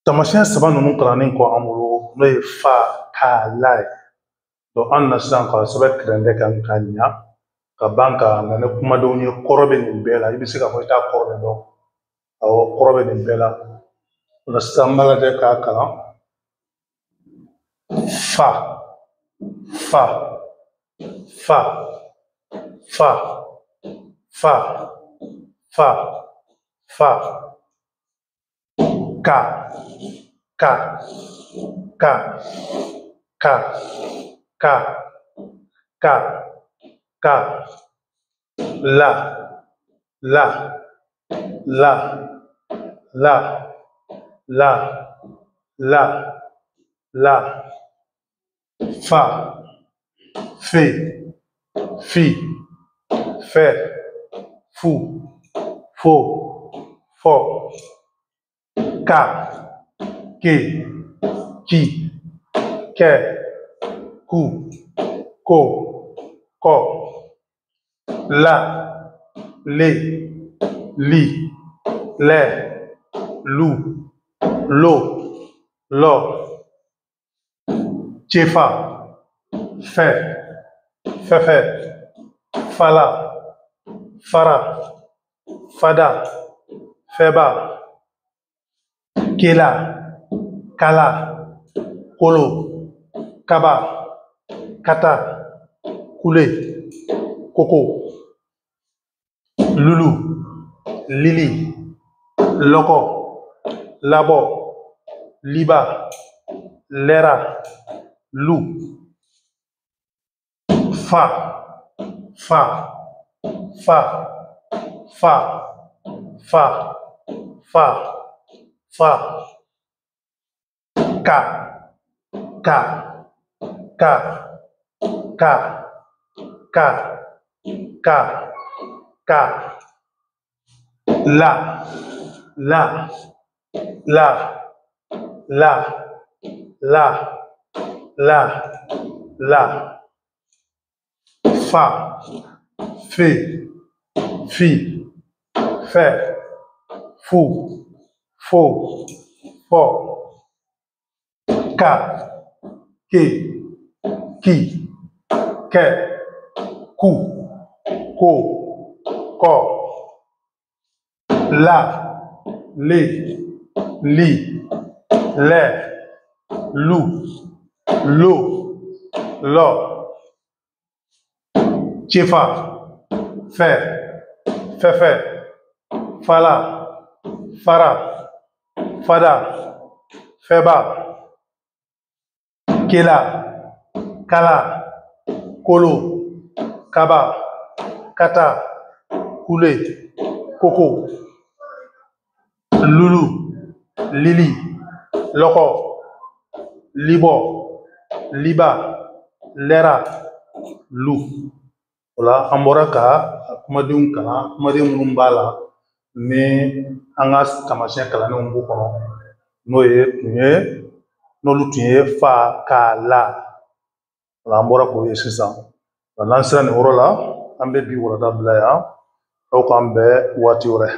Tamasiyɛn saba ninnu kalannen kɔ an bolo n'o ye fa ka la ye an na sisan ka sɛbɛn kɛrɛnkɛ kan ka ɲa ka ban ka na ni kumadenw ye kɔrɔ bɛ nin bɛɛ la i bɛ se ka fɔ i t'a kɔrɔ de dɔn awɔ kɔrɔ bɛ nin bɛɛ la o la sisan an b'a lajɛ k'a kalan fa fa fa fa fa fa fa ka ka ka ka ka ka ka la la la la la la la fa fe fi fe fu fo fo ka ke ki ke ku ko ko la le li le lu lo lo chefa fe fefe fala fara fada feba kela kala kolo kaba kata kule koko lulu lili loko labo liba lera lu fa fa fa fa fa fa fa ka ka ka ka ka ka ka la la la la la la la fa fe fi fe fu fo fo ka ke ki ke ku ko ko la le li le lu lo lo chefa fe fefe fala fara fada feba kela kala kolo kaba kata kule koko lulu lili loko libo liba lera lu ola an bɔra ka kumadenw kalan kumaden minnu b'a la ni an ka tamasiyɛn kalannenw b'u kɔnɔ n'olu tun ye fa ka la ola an bɔra k'o ye sisan n'an sera nin yɔrɔ la an bɛ bi walanda bila yan aw k'an bɛn waati wɛrɛ